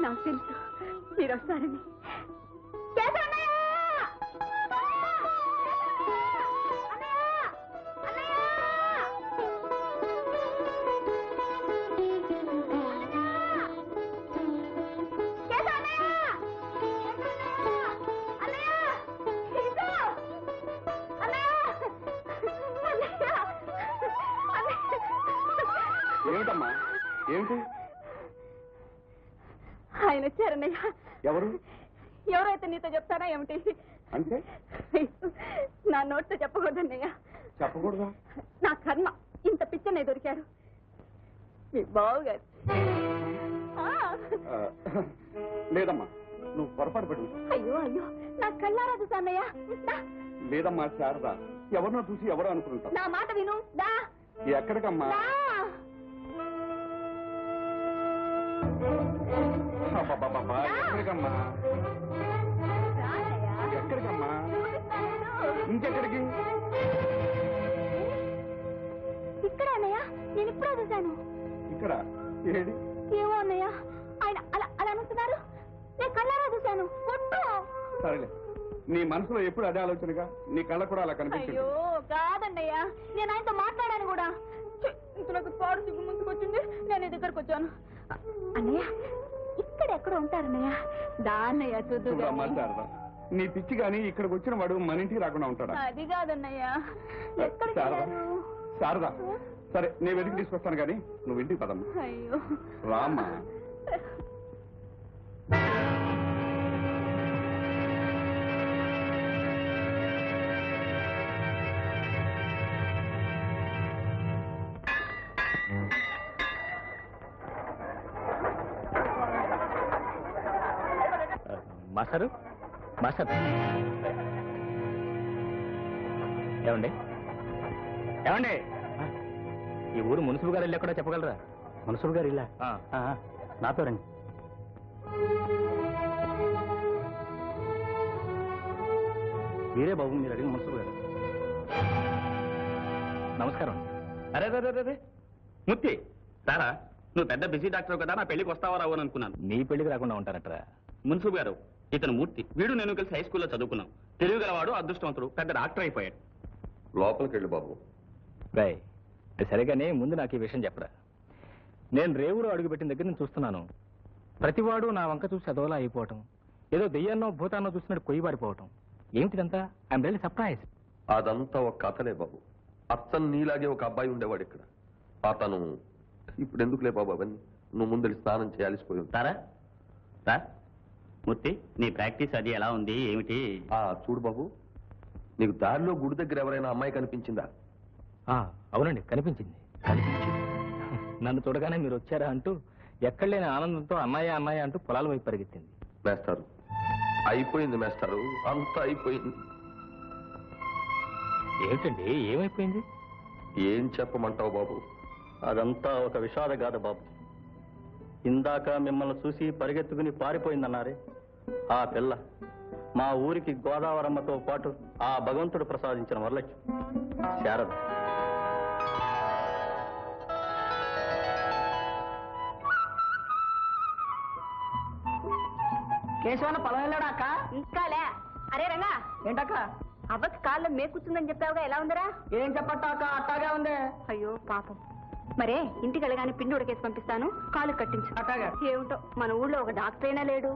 నాకు తెలుసు మీరు వస్తారని. ఏమిటమ్మా ఏమిటి? ఆయన వచ్చారన్నయ్య. ఎవరు? ఎవరైతే నీతో చెప్తారా ఏమిటి? అంటే నా నోటితో చెప్పకూడదన్నయ్య. చెప్పకూడదా? నా కర్మ, ఇంత పిచ్చనే దొరికారు మీ బావగారు. లేదమ్మా, నువ్వు పొరపాటు పడి. అయ్యో అయ్యో, నా కళ్ళారా చూసా అన్నయ్య. లేదమ్మా శారద, ఎవరినో చూసి ఎవరో అనుకుంటా. నా మాట విను. దా. ఎక్కడికమ్మా? ఎక్కడికమ్మా? ఎక్కడికమ్మా? ఇంకెక్కడికి? ఇక్కడ అన్నయ్య, నేను ఇప్పుడే చూశాను. ఇక్కడ ఏది? ఏమో అన్నయ్య, ఆయన అలా అలా అనుకున్నారు. నేను కళ్ళారా చూశాను. సరేలే, నీ మనసులో ఎప్పుడు అదే ఆలోచనగా నీ కళ్ళ కూడా అలా కనిపిస్తుంది. అయ్యో కాదన్నయ్య, నేను ఆయనతో మాట్లాడాను కూడా. ఇంతలోకి పాడు సిగ్గు ముందుకు వచ్చింది, నేను నీ దగ్గరకు వచ్చాను. అన్నయ్య ఇక్కడ ఎక్కడ ఉంటారన్నయ్య? దాన్నయ్య చూద్దామా. శారద, నీ పిచ్చి గాని ఇక్కడికి వచ్చిన వాడు మన ఇంటికి రాకుండా ఉంటాడా? అది కాదన్నయ్య. శారద, సరే నేను వెతికి తీసుకొస్తాను గాని నువ్వు ఇంటికి పదమ్మా. అయ్యో రామ్మా. మాస్టరు, మాస్టర్ ఏమండి? ఏమండి, ఈ ఊరు మున్సిపల్ గారు ఇల్లు ఎక్కడో చెప్పగలరా? మున్సిపల్ గారు ఇల్లా? నాతో రండి. మీరే బాబు, మీరు అడిగిన మున్సిపల్ గారు. నమస్కారం. అరే రే ముత్తి సారా, నువ్వు పెద్ద బిజీ డాక్టర్ కదా, నా పెళ్లికి వస్తావా రావు అని అనుకున్నాను. నీ పెళ్లికి రాకుండా ఉంటారట్రా? మున్సిపల్ గారు, ఇతను మూర్తి. వీడు నేను కలిసి హై స్కూల్లో చదువుకున్నాం. తెలివిగలవాడు, అదృష్టవంతుడు, పెద్ద డాక్టర్ అయిపోయాడు. లోపలికి వెళ్ళు బాబు. రాయ్, సరిగానే ముందు నాకు ఈ విషయం చెప్పరా. నేను రేవులో అడుగుపెట్టిన దగ్గర నేను చూస్తున్నాను, ప్రతివాడు నా వంక చూసి అదోలా అయిపోవటం, ఏదో దెయ్యాన్నో భూతాన్నో చూసినట్టు కొయ్యబారిపోవటం. ఏమిటిదంతా? I'm really surprise. అదంతా ఒక కథలే బాబు. అచ్చన్ నీలాగే ఒక అబ్బాయి ఉండేవాడు ఇక్కడ. అతను ఇప్పుడు ఎందుకులే బాబు అవన్నీ, నువ్వు ముందు స్నానం చేయాల్సిపోయి ఉంటారా? మూర్తి, నీ ప్రాక్టీస్ అది ఎలా ఉంది ఏమిటి? చూడు బాబు, నీకు దారిలో గుడి దగ్గర ఎవరైనా అమ్మాయి కనిపించిందా? అవునండి, కనిపించింది. నన్ను చూడగానే మీరు వచ్చారా అంటూ ఎక్కడ లేని ఆనందంతో అన్నయ్య అన్నయ్య అంటూ పొలాల వైపు పరిగెత్తింది. మేస్టారు, అయిపోయింది మేస్టారు, అంతా అయిపోయింది. ఏమిటండి, ఏమైపోయింది? ఏం చెప్పమంటావు బాబు? అదంతా ఒక విషాద గాథ బాబు. ఇందాక మిమ్మల్ని చూసి పరిగెత్తుకుని పారిపోయిందన్నారే, ఆ పిల్ల మా ఊరికి గోదావరమ్మతో పాటు ఆ భగవంతుడు ప్రసాదించిన వరలక్ష్మి, శారద. కేశవన్న పొలం వెళ్ళాడా అక్క? ఇంకాలే. అరే రంగా, ఏంటక్క? అవ్వకి కాళ్ళు మేకుతుందని చెప్పావుగా, ఎలా ఉందరా? ఏం చెప్పట్టా అక్క, అట్టాగే ఉంది. అయ్యో పాపం. మరే ఇంటికి వెళ్ళగానే పిండి ఉడకేసి పంపిస్తాను, కాలు కట్టించు. అట్టాగా. ఏమిటో మన ఊళ్ళో ఒక డాక్టర్ అయినా లేడు.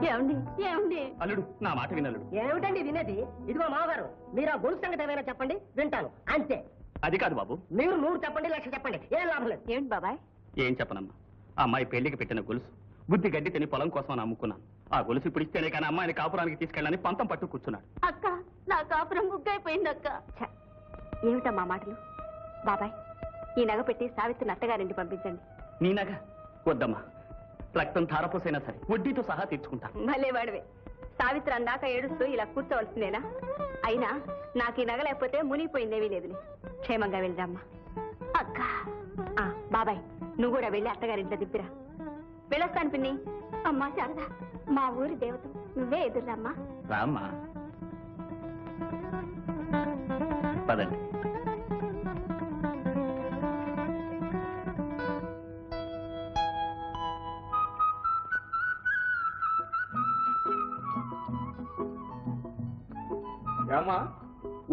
ఏమండి ఏమండి? అల్లుడు, నా మాట వినల్లుడు. ఏమిటండి వినేది? ఇదిగో మామగారు, మీరు ఆ గొలుసు సంగతి ఏమైనా చెప్పండి, వింటాను అంతే. అది కాదు బాబు. మీరు 100 చెప్పండి, 1,00,000 చెప్పండి, ఏం లాభం లేదు. ఏమిటి బాబాయ్? ఏం చెప్పనమ్మా, ఆ అమ్మాయి పెళ్లికి పెట్టిన గొలుసు బుద్ధి గడ్డి తిని పొలం కోసం అని అమ్ముకున్నాను. ఆ గొలుసు ఇప్పుడు ఇస్తేనే కానీ అమ్మాయిని కాపురానికి తీసుకెళ్ళని పంతం పట్టు కూర్చున్నాడు. అక్క, నా కాపురం ముగ్గైపోయింది అక్క. ఏమిటమ్మా మాటలు? బాబాయ్, ఈ నగ పెట్టి సావిత్రిని అత్తగారింటి పంపించండి. నీ నగ వద్దమ్మా, రక్తం ధారపోసైనా సరే వడ్డీతో సహా తీర్చుకుంటా. భలే వాడివే. సావిత్రి అందాక ఏడుస్తూ ఇలా కూర్చోవలసిందేనా? అయినా నాకు ఈ నగ లేకపోతే మునిగిపోయిందేమీ లేదులే. క్షేమంగా వెళ్ళామ్మా. అక్క, బాబాయ్ నువ్వు కూడా వెళ్ళి అత్తగారింట్లో దిప్పిరా. వెళ్ళొస్తాను పిన్ని. అమ్మా శారదా, మా ఊరి దేవత నువ్వే ఎదురురామ్మా. రామ్మా, పదండి. ఏమ్మా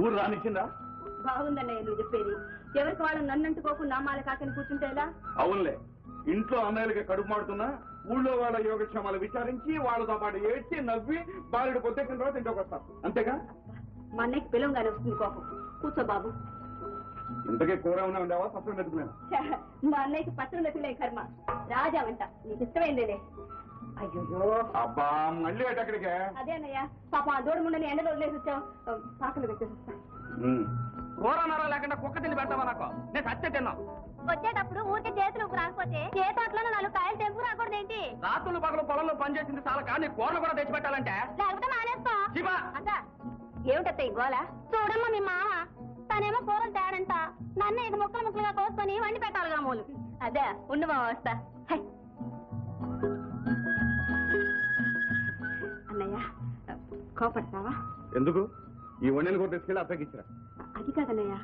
ఊరు రానిచ్చిందా? బాగుందన్నయ్య నువ్వు చెప్పేది. ఎవరికి వాళ్ళు నన్నంటుకోకుండా నామాల కాకని కూర్చుంటే ఎలా? అవునులే, ఇంట్లో అన్నయ్యలకి కడుపు మాడుతున్నా ఊళ్ళో వాళ్ళ యోగక్షేమాలు విచారించి వాళ్ళతో పాటు ఏడ్చి నవ్వి బాలుడు పొద్దెక్కిన తర్వాత ఇంట్లోకి వస్తాం, అంతేగా? మా అన్నయ్యకి పిలంగానే వస్తుంది కోపం. కూర్చో బాబు. ఇంతకీ కూర ఉన్నా ఉండేవా పచ్చడి మెతుకులేనా? మా అన్నయ్యకి పచ్చడి మెతుకులే కర్మ. రాజా వంట నీకు ఇష్టమైందేలే. అయ్యో అబ్బా మళ్ళీ అక్కడికే. అదే అన్నయ్య, పాపం ఆ దూడ ముండని ఎండలో వదిలేసి వచ్చావు. పాకలు పెట్టేసి వస్తా. కూర నర లేకుండా కుక్క తిండి పెడతావా నాకు? నేను సత్య తిన్నా. వచ్చేటప్పుడు ఊరికి చేతులు రాకపోతే చేతోట్లో 4 కాయలు తెంపు రాకూడదేంటి? రాత్రులు పగలు పొలంలో పనిచేసింది చాలా కానీ కూరలు కూడా తెచ్చి పెట్టాలంటే లేకపోతే మానేస్తాం. శివా! అక్క ఏమిటత్తయ్య గోల? చూడమ్మా మీ మామ తనేమో కూరలు తేడంట, నన్ను ఇది ముక్కలు ముక్కలుగా కోసుకొని వండి పెట్టాలిగా మూలు. అదే ఉండు మామ వస్తా. హై. అన్నయ్య కోపడతావా? ఎందుకు? ఈ వండిన కూర తీసుకెళ్ళి అత్తకిచ్చిరా. అది కాదన్నయ్య,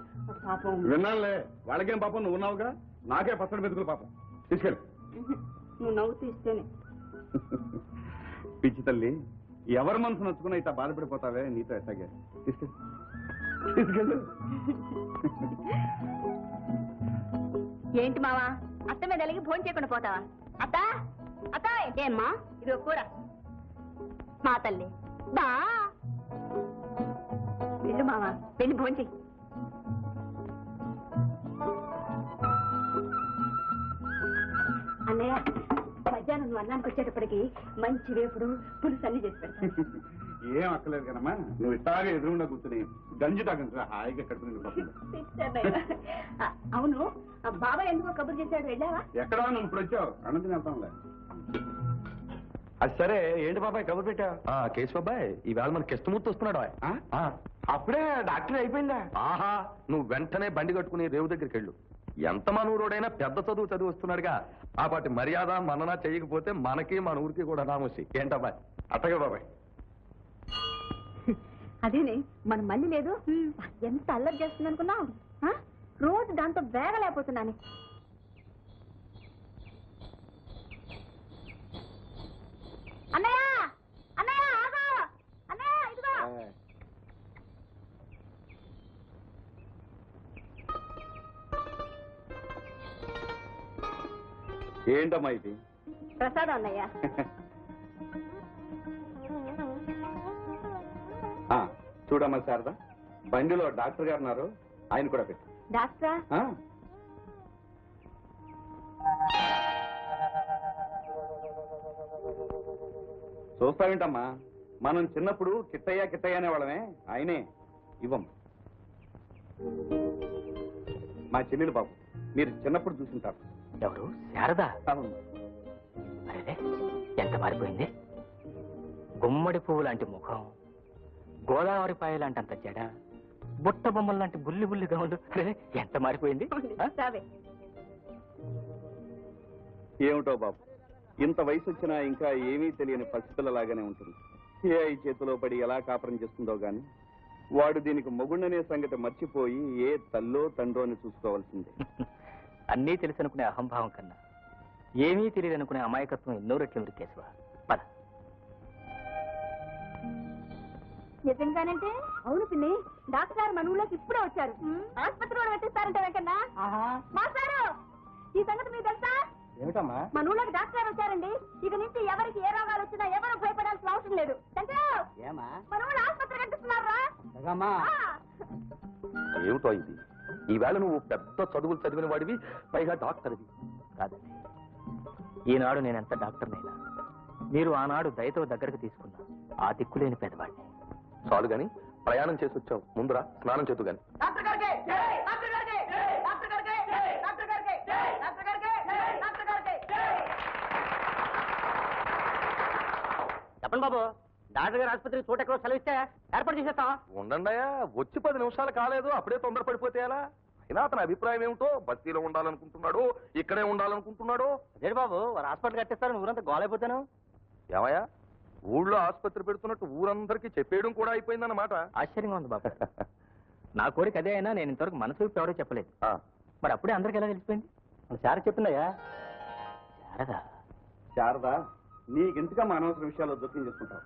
పాపం. విన్నానులే, వాళ్ళకేం పాపం, నువ్వు ఉన్నావుగా, నాకే పచ్చడి మెతుకులు పాపం. తీసుకెళ్ళి. నువ్వు నవ్వుతూ ఇస్తేనే. పిచ్చి తల్లి, ఎవరి మనసు నచ్చుకున్నా ఇట్లా బాధపడిపోతావే, నీతో ఎట్టాగే. తీసుకెళ్ళు. ఏంటి మావా అత్త మీద అలిగి భోజనం చేయకుండా పోతావా? అత్త అత్త ఏమ్మా ఇది కూర. మా తల్లి బా వెళ్ళు మావా, వెళ్ళి భోజనం చెయ్యి. అన్నయ్య మధ్యాహ్నం నువ్వు అన్నానికి వచ్చేటప్పటికి మంచి వేపుడు పులుసు అన్ని చేసి పెడతాను. ఏం అక్కలేదు కదమ్మా, నువ్వు ఇట్టాగా ఎదురుకుండా కూర్చుని గంజి తాగండి హాయిగా కట్టుకుని. అవును బాబాయ్ ఎందుకో కబుర్ చేశాడు, వెళ్ళావా? ఎక్కడా నువ్వు ఇప్పుడు వచ్చావు, అనంతరం వెళ్తాంలే. అది సరే, ఏంటి బాబాయ్ కబుర్ పెట్టా? కేసు బాబాయ్, ఈవేళ మనకి ఇష్టమూర్తి వస్తున్నాడు. అప్పుడే డాక్టర్ అయిపోయిందా? ఆహా, నువ్వు వెంటనే బండి కట్టుకుని రేవు దగ్గరికి వెళ్ళు. ఎంత మనూరోడైనా పెద్ద చదువు వస్తున్నాడుగా, ఆ పాటి మర్యాద మననా చేయకపోతే మనకి మన ఊరికి కూడా నామోసి. ఏంటబ్బాయ్? అట్టగే బాబాయ్. అదేనే మన మళ్ళీ లేదు, ఎంత అల్లరి చేస్తుంది అనుకున్నావు? రోజు దాంతో వేగలేకపోతున్నాను. అన్నయ్య అన్నయ్య ఆగు! అన్నయ్య ఇదిగో. ఏంటమ్మా ఇది? ప్రసాదం అన్నయ్య. చూడమ్మా శారదా, బండిలో డాక్టర్ గారు ఉన్నారు, ఆయన కూడా పెట్టు. డాక్టరా? చూస్తావేంటమ్మా, మనం చిన్నప్పుడు కిట్టయ్య అనేవాళ్ళమే, ఆయనే. ఇవ్వమ్మా. మా చెల్లెలు బాబు, మీరు చిన్నప్పుడు చూసుంటారు. ఎవరు? శారదా? అవును. అరే ఎంత మారిపోయింది. గుమ్మడి పువ్వు లాంటి ముఖం, గోదావరి పాయ లాంటి అంత జడ, బుట్ట బొమ్మల లాంటి బుల్లి బుల్లిగా ఉండు. ఎంత మారిపోయింది. ఏమిటో బాబు, ఇంత వయసు వచ్చినా ఇంకా ఏమీ తెలియని పసిపిల్లలాగానే ఉంటుంది. ఏ చేతిలో పడి ఎలా కాపురం చేస్తుందో గాని వాడు దీనికి మొగుండనే సంగతి మర్చిపోయి ఏ తల్లో తండ్రో అని చూసుకోవాల్సిందే. అన్నీ తెలుసనుకునే అహంభావం కన్నా ఏమీ తెలియదనుకునే అమాయకత్వం ఎన్నో రెట్లు మురికేశవా. పద. నిజంగానంటే? అవును పిన్ని, డాక్టర్ గారు మన ఊళ్ళోకి ఇప్పుడే వచ్చారు. ఆసుపత్రిలో పెట్టిస్తారంటే వెంకన్నా. మాస్టారు, ఈ సంగతి మీకు తెలుసా? ఏమిటమ్మా? మన ఊళ్ళోకి డాక్టర్ గారు వచ్చారండి. ఇక నుంచి ఎవరికి ఏ రోగాలు వచ్చినా ఎవరు భయపడాల్సిన అవసరం లేదు. మన ఊళ్ళో ఆసుపత్రి కట్టిస్తున్నారా? ఏమిటో ఇది? ఈవేళ నువ్వు పెద్ద చదువులు చదివిన వాడివి, పైగా డాక్టర్వి. కాదండి, ఈనాడు నేనెంత డాక్టర్నైనా మీరు ఆనాడు దయతో దగ్గరకు తీసుకున్నా ఆ దిక్కులేని పెద్దవాడిని. చాలు గాని ప్రయాణం చేసి వచ్చావు, ముందురా స్నానం చేతు గాని. చెప్పండి బాబు, డాక్టర్ గారి ఆసుపత్రి చోట ఎక్కడో సెలవిస్తే ఏర్పాటు చేసేస్తాం. ఉండండియా, వచ్చి 10 నిమిషాలు కాలేదు, అప్పుడే తొందరపడిపోతే ఎలా? అయినా అతని అభిప్రాయం ఏమిటో, బస్తీలో ఉండాలనుకుంటున్నాడు, ఇక్కడే ఉండాలనుకుంటున్నాడు. అదే బాబు, వారు హాస్పిటల్ కట్టిస్తారని ఊరంతా గోలైపోతాను. ఏమయ్యా, ఊళ్ళో ఆసుపత్రి పెడుతున్నట్టు ఊరందరికీ చెప్పేయడం కూడా అయిపోయిందన్నమాట. ఆశ్చర్యంగా ఉంది బాబు. నా కోరిక అదే అయినా నేను ఇంతవరకు మనసు ఎవరో చెప్పలేదు. మరి అప్పుడే అందరికి ఎలా తెలిసిపోయింది? శారద చెప్పిందయ్యా. శారదా? శారదా, నీకెందుకమ్మా అనవసర విషయాల్లో జోక్యం చేసుకుంటావు?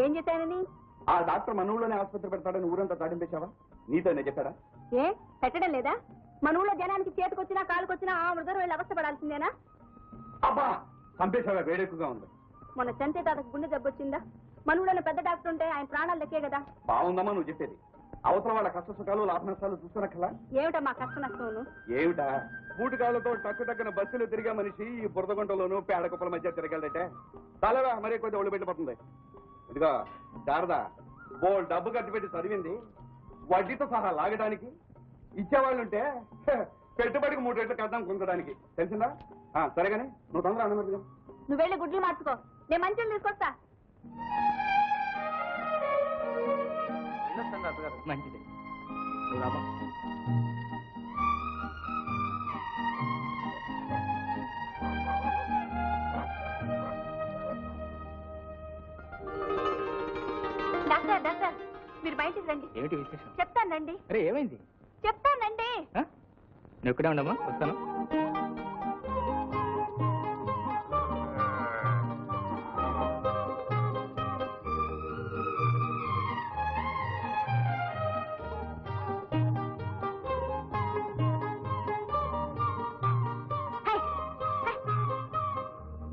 ఏం చేశానని? ఆ డాక్టర్ మన ఊళ్ళోనే ఆసుపత్రి పెడతాడని ఊరంతా చాటింపేశావా? నీతోనే చెప్పాడా? ఏ పెట్టడం లేదా? మన ఊళ్ళో జనానికి చేతికొచ్చినా కాలుకొచ్చినా ఆ మృగరు వెళ్ళి అవస్థ పడాల్సిందేనా? అబ్బా చంపేశావా? వేడెక్కువగా ఉంది. మొన్న చంతే తాతకు గుండె జబ్బు వచ్చిందా? మన ఊళ్ళోనే పెద్ద డాక్టర్ ఉంటే ఆయన ప్రాణాలు లెక్కే కదా. బాగుందమ్మా నువ్వు చెప్పేది. అవసరం వాళ్ళ కష్ట సుఖాలు లాభ నష్టాలు చూస్తున్నక్కలా? ఏమిటా మా కష్ట నష్టం? ఏమిటా బూటికాళ్ళతో టక్కు బస్సులు తిరిగే మనిషి ఈ బురదగుంటలోనూ పేడకుప్పల మధ్య తిరగలటే చాలరా మరీ కొద్దిగా ఒళ్ళు పెట్టిపోతుంది. ఇదిగో శారదా, డబ్బు ఖర్చు పెట్టి చదివింది వడ్డీతో సహా లాగడానికి ఇచ్చేవాళ్ళుంటే పెట్టుబడికి 3 రెట్లు కద్దాం కొనుక్కడానికి. తెలిసిందా? సరేగానే నువ్వు తొందర అన్నట్టుగా నువ్వు వెళ్ళి గుడ్లు మార్చుకో, నేను మంచిగా తీసుకొస్తా. మంచిది. నువ్వు రాబా. డాక్టర్ డాక్టర్ మీరు బయటికి రండి. ఏమిటి విశేషం? చెప్తానండి. అరే ఏమైంది? చెప్తానండి. నువ్వు ఇక్కడే ఉండమ్మా, వస్తాను.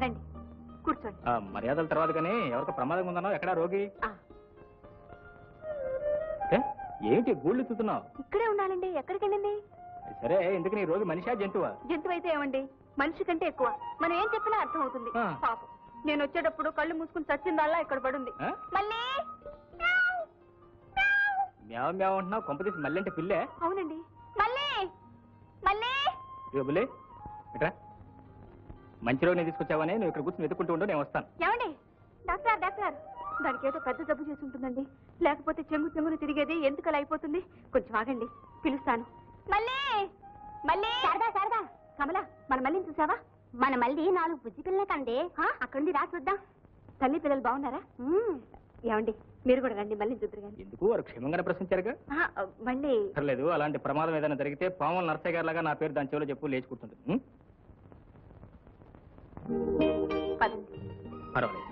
రండి కూర్చోండి. మర్యాదల తర్వాత కానీ ఎవరికి ప్రమాదం ఉందన్నావు? ఎక్కడా రోగి? ఏంటి గూళ్ళు చూస్తున్నావు? ఇక్కడే ఉండాలండి. ఎక్కడికి వెళ్ళింది? సరే, ఎందుకు నీ రోగి మనిషా జంతువా? జంతువు అయితే ఏమండి, మనిషి కంటే ఎక్కువ. మనం ఏం చెప్పినా అర్థం అవుతుంది. పాపం నేను వచ్చేటప్పుడు కళ్ళు మూసుకుని చచ్చిందల్లా ఇక్కడ పడుంది. మళ్ళీ మ్యావ్ మ్యావ్ అంటున్నావు. కొంపదీసి మళ్ళీ అంటే పిల్లే? అవునండి. మళ్ళీ మళ్ళీ బులే ఇట్రా. మంచి రోజు నేను తీసుకొచ్చావని నువ్వు ఇక్కడ కూర్చొని వెతుక్కుంటూ ఉండు, నేను వస్తాను. ఏమండి? డాక్టర్ డాక్టర్ దానికి ఏదో పెద్ద జబ్బు చేసి ఉంటుందండి. లేకపోతే చెంగుని తిరిగేది ఎందుకు అలా అయిపోతుంది? కొంచెం ఆగండి, పిలుస్తాను. మళ్ళీ మళ్ళీ సరదా సరదా కమల, మన మళ్ళీని చూసావా? మన మళ్ళీ 4 బుజ్జి పిల్లలే కండి. అక్కడుండి రా చూద్దాం. తల్లి పిల్లలు బాగున్నారా? ఏమండి మీరు కూడా రండి, మళ్ళీ చూద్దరు కానీ. ఎందుకు? వారు క్షేమంగానే ప్రశ్నించారుగా. మళ్ళీ పర్లేదు, అలాంటి ప్రమాదం ఏదైనా జరిగితే పాముల నర్సయ్య గారి లాగా నా పేరు దాని చెవిలో చెప్పు, లేచి కూర్చుంటుంది. పర్వాలేదు.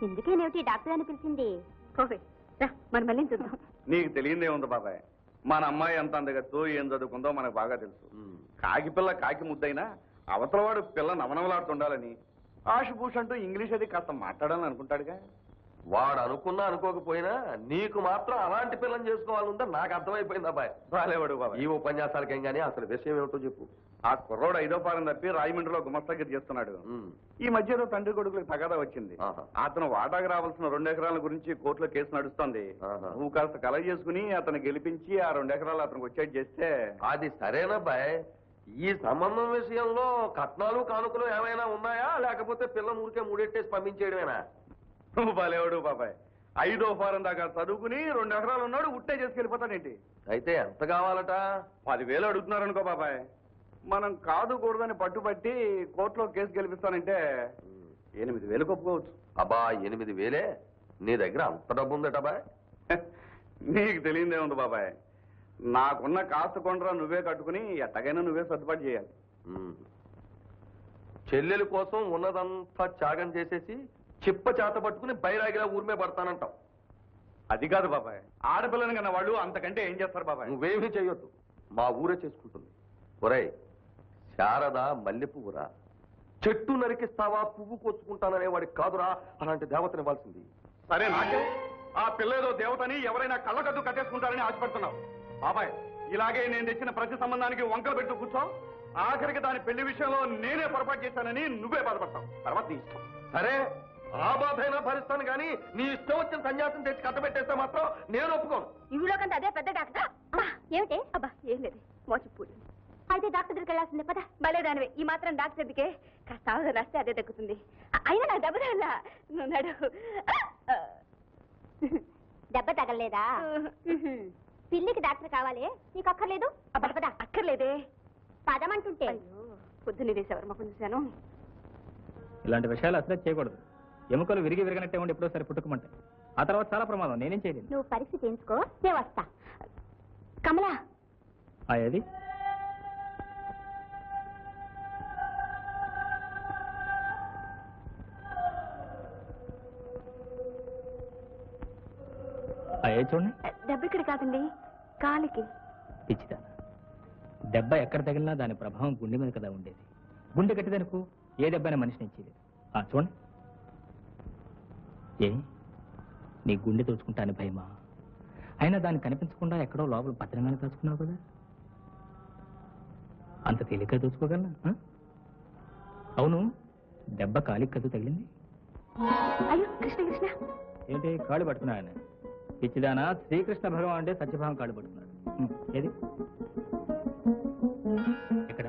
ఎందుకేనేమిటి డాక్టర్ అని పిలిచింది? మన మళ్ళీ చూద్దాం. నీకు తెలియదే ఉంది బాబాయ్, మన అమ్మాయి ఎంత అందగత్తు ఏం చదువుకుందో మనకు బాగా తెలుసు. కాకి పిల్ల కాకి ముద్దైనా అవతలవాడు పిల్ల నవనవలాడుతుండాలని ఆశుభూష్ అంటూ ఇంగ్లీష్ అది కాస్త మాట్లాడాలని అనుకుంటాడుగా. వాడు అనుకున్నా అనుకోకపోయినా నీకు మాత్రం అలాంటి పిల్లని చేసుకోవాలందా నాకు అర్థమైపోయింది అబ్బాయి. రాలేవాడు బాబాయ్. ఈ ఉపన్యాసాలకేం గానీ అసలు విషయం ఏమిటో చెప్పు. ఆ కుర్రోడు 5వ ఫారం తప్పి రాజమండ్రిలో గుమస్తాగిరి చేస్తున్నాడు. ఈ మధ్య ఏదో తండ్రి కొడుకులకు తగాదా వచ్చింది. అతను వాటాకు రావాల్సిన 2 ఎకరాల గురించి కోర్టులో కేసు నడుస్తోంది. నువ్వు కాస్త కలెక్ట్ చేసుకుని అతను గెలిపించి ఆ 2 ఎకరాలు అతనికి వచ్చేది చేస్తే. అది సరేనబ్బాయి. ఈ సంబంధం విషయంలో కట్నాలు కానుకలు ఏమైనా ఉన్నాయా, లేకపోతే పిల్ల ఊరికే మూడెట్టేసి పంపించేయడమేనా? నువ్వు బాలేవాడు బాబాయ్. 5వ ఫారం దాకా చదువుకుని 2 ఎకరాలు ఉన్నాడు, ఉట్టే చేసుకెళ్ళిపోతాడేంటి? అయితే ఎంత కావాలట? 10,000 అడుగుతున్నారనుకో బాబాయ్. మనం కాదు కూడదని పట్టుబట్టి కోర్టులో కేసు గెలిపిస్తానంటే 8,000 ఒప్పుకోవచ్చు. అబ్బా 8,000? నీ దగ్గర అంత డబ్బు ఉందటబా? నీకు తెలియదే ఉంది బాబాయ్. నాకున్న కాస్త కొండరా నువ్వే కట్టుకుని ఎట్టగైనా నువ్వే సర్దుబాటు చేయాలి. చెల్లెల కోసం ఉన్నదంతా త్యాగం చేసేసి చిప్ప చేత పట్టుకుని బైరాగిలా ఊరిమే పడతానంటావు. అది కాదు బాబాయ్, ఆడపిల్లని కన్నా వాళ్ళు అంతకంటే ఏం చేస్తారు బాబాయ్? నువ్వేమీ చెయ్యొద్దు, మా ఊరే చేసుకుంటుంది. ఒరేయ్ శారద మల్లె పువ్వురా, చెట్టు నరికిస్తావా పువ్వు కోసుకుంటాననే వాడికి కాదురా అలాంటి దేవతని ఇవ్వాల్సింది. సరే నాకే ఆ పిల్లేదో దేవతని ఎవరైనా కళ్ళకద్దు కట్టేసుకుంటారని ఆశపడుతున్నావు బాబాయ్. ఇలాగే నేను తెచ్చిన ప్రతి సంబంధానికి వంకలు పెట్టు కూర్చో. ఆఖరికి దాని పెళ్లి విషయంలో నేనే పొరపాటు చేశానని నువ్వే బాధపడతావు. తర్వాత నీ ఇష్టం. సరే ఆ బాధైనా భరిస్తాను కానీ నీ ఇష్టం వచ్చిన సన్యాసం తెచ్చి కట్టబెట్టేస్తే మాత్రం నేను ఒప్పుకోను. ఇవిలో కంటే అదే పెద్ద డాక్టర్. ఏమిటి? అబ్బా ఏం లేదు, మోసపూడి. అయితే డాక్టర్ దగ్గరికి వెళ్ళాల్సిందే పదా. భలేదానివే, ఈ మాత్రం డాక్టర్ దగ్గరికి కాస్త ఆవుగా రాస్తే అదే తగ్గుతుంది. అయినా నాకు దెబ్బ తగలా. నువ్వు నడు. దెబ్బ తగలేదా? పిల్లికి డాక్టర్ కావాలి, నీకు అక్కర్లేదు? పదా. అక్కర్లేదే, పదమంటుంటే. పొద్దున్నే వేసేవారు మాకు చూశాను. ఇలాంటి విషయాలు అసలే చేయకూడదు. ఎముకలు విరిగినట్టే ఉండి ఎప్పుడో సరి పుట్టుకోమంటే ఆ తర్వాత చాలా ప్రమాదం. నేనేం చేయలేదు. నువ్వు పరీక్ష చేయించుకో, నేను వస్తా. కమలా ఏది ఏ చూడండి. దెబ్బ ఇక్కడ కాదండి, కాలికి. పిచ్చిదా, దెబ్బ ఎక్కడ తగిలినా దాని ప్రభావం గుండె మీద కదా ఉండేది. గుండె గట్టిదనుకో ఏ దెబ్బైనా మనిషిని ఇచ్చేది. చూడండి. ఏ నీ గుండె తోచుకుంటాను భయమా? అయినా దాన్ని కనిపించకుండా ఎక్కడో లోపల భద్రంగానే దాచుకున్నావు కదా, అంత తేలిగ్గా దోచుకోగలనా? అవును, దెబ్బ కాలికి కదు తగిలింది. అయ్యో కృష్ణ కృష్ణ, ఏంటి కాళ్ళు పట్టుకున్నాయన? పిచ్చిదానా, శ్రీకృష్ణ భగవాన్ అంటే సత్యభావం కాళ్ళు పట్టుకున్నాడు. ఏది ఎక్కడ?